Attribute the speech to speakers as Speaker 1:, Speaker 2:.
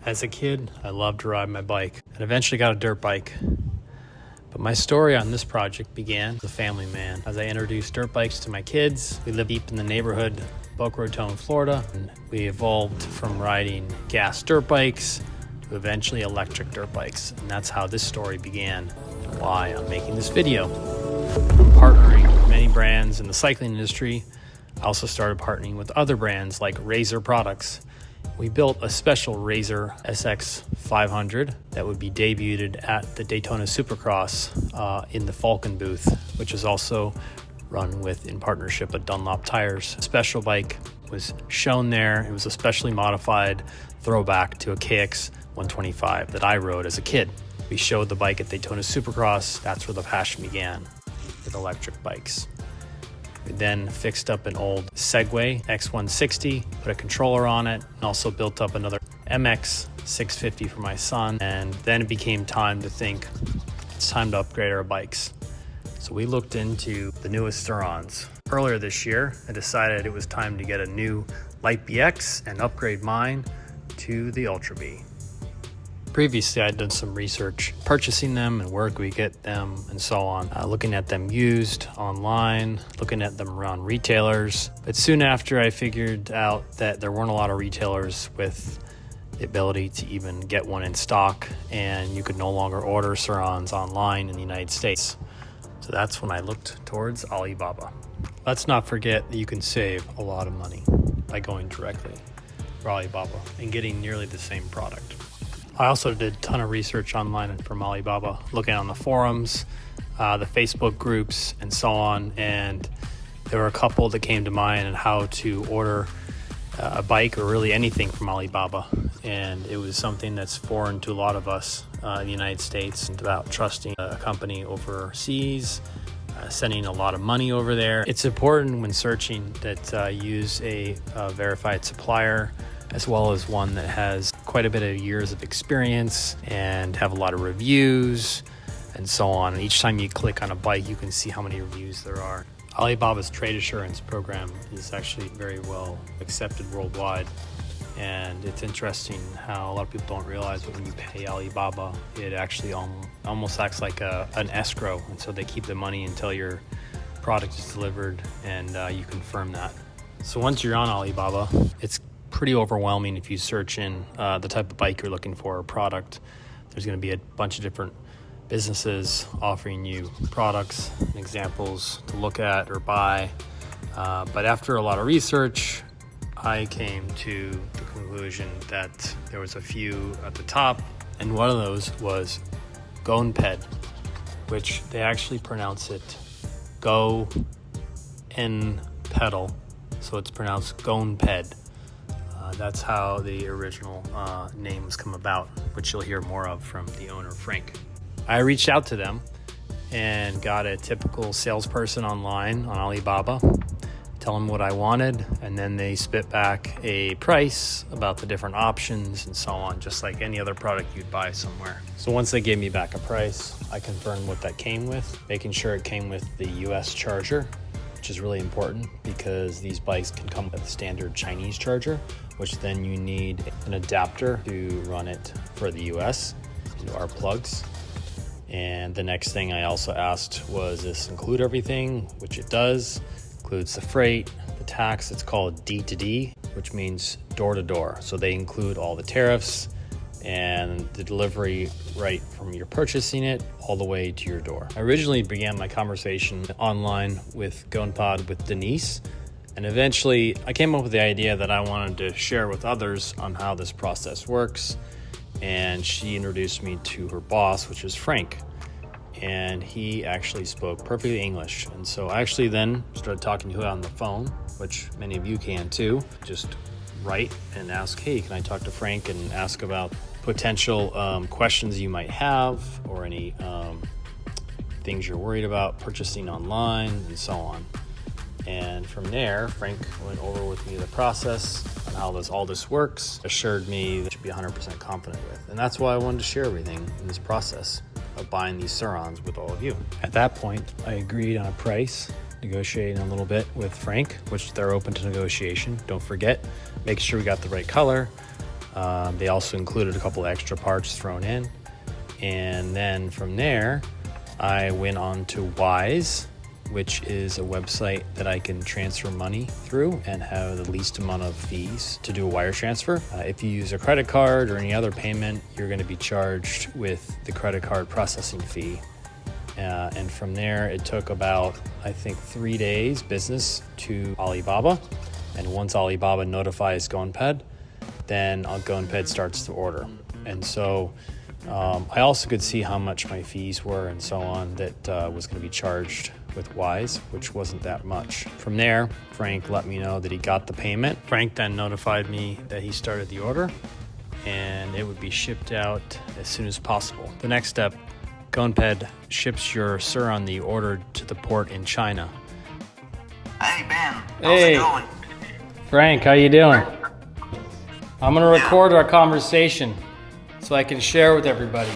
Speaker 1: As a kid, I loved to ride my bike and eventually got a dirt bike. But my story on this project began as a family man. As I introduced dirt bikes to my kids, we lived deep in the neighborhood, Boca Raton, Florida, and we evolved from riding gas dirt bikes to eventually electric dirt bikes. And that's how this story began and why I'm making this video. From partnering with many brands in the cycling industry, I also started partnering with other brands like Razor products. We built a special Razor SX 500 that would be debuted at the Daytona Supercross in the Falcon booth, which is also run with in partnership with Dunlop Tires. A special bike was shown there. It was a specially modified throwback to a KX 125 that I rode as a kid. We showed the bike at Daytona Supercross. That's where the passion began with electric bikes. We then fixed up an old Segway X160, put a controller on it, and also built up another MX 650 for my son. And then it became time to think, it's time to upgrade our bikes. So we looked into the newest Surrons. Earlier this year, I decided it was time to get a new Light BX and upgrade mine to the Ultra B. Previously, I'd done some research purchasing them and where could we get them and so on, looking at them used online, looking at them around retailers. But soon after, I figured out that there weren't a lot of retailers with the ability to even get one in stock, and you could no longer order Surrons online in the United States. So that's when I looked towards Alibaba. Let's not forget that you can save a lot of money by going directly for Alibaba and getting nearly the same product. I also did a ton of research online from Alibaba, looking on the forums, the Facebook groups, and so on. And there were a couple that came to mind on how to order a bike or really anything from Alibaba. And it was something that's foreign to a lot of us in the United States, and about trusting a company overseas, sending a lot of money over there. It's important when searching that use a verified supplier, as well as one that has quite a bit of years of experience and have a lot of reviews and so on. And each time you click on a bike, you can see how many reviews there are. Alibaba's trade assurance program is actually very well accepted worldwide. And it's interesting how a lot of people don't realize that when you pay Alibaba, it actually almost acts like an escrow. And so they keep the money until your product is delivered and you confirm that. So once you're on Alibaba, it's pretty overwhelming if you search in the type of bike you're looking for or product. There's going to be a bunch of different businesses offering you products and examples to look at or buy. But after a lot of research, I came to the conclusion that there was a few at the top, and one of those was GONPED, which they actually pronounce it Go N Pedal, so it's pronounced GONPED. That's how the original names come about, which you'll hear more of from the owner, Frank. I reached out to them and got a typical salesperson online on Alibaba, tell them what I wanted, and then they spit back a price about the different options and so on, just like any other product you'd buy somewhere. So once they gave me back a price, I confirmed what that came with, making sure it came with the US charger, which is really important because these bikes can come with a standard Chinese charger, which then you need an adapter to run it for the US into our plugs. And the next thing I also asked was, this include everything, which it does. Includes the freight, the tax. It's called D2D, which means door to door. So they include all the tariffs and the delivery right from your purchasing it all the way to your door. I originally began my conversation online with GONPED with Denise, and eventually I came up with the idea that I wanted to share with others on how this process works. And she introduced me to her boss, which is Frank. And he actually spoke perfectly English. And so I actually then started talking to him on the phone, which many of you can too. Just write and ask, hey, can I talk to Frank and ask about potential questions you might have, or any things you're worried about purchasing online and so on. And from there, Frank went over with me the process and how all this works, assured me that I should be 100% confident with. And that's why I wanted to share everything in this process of buying these Surrons with all of you. At that point, I agreed on a price, negotiating a little bit with Frank, which they're open to negotiation. Don't forget, make sure we got the right color, They also included a couple extra parts thrown in. And then from there, I went on to Wise, which is a website that I can transfer money through and have the least amount of fees to do a wire transfer. If you use a credit card or any other payment, you're going to be charged with the credit card processing fee. And from there, it took about, I think, 3 days business to Alibaba. And once Alibaba notifies GonPed, then GonPed starts to order. And so I also could see how much my fees were and so on that was going to be charged with Wise, which wasn't that much. From there, Frank let me know that he got the payment. Frank then notified me that he started the order and it would be shipped out as soon as possible. The next step, GonPed ships your Surron that you ordered to the port in China.
Speaker 2: Hey Ben, how's it going?
Speaker 1: Frank, how you doing? I'm gonna record our conversation so I can share with everybody.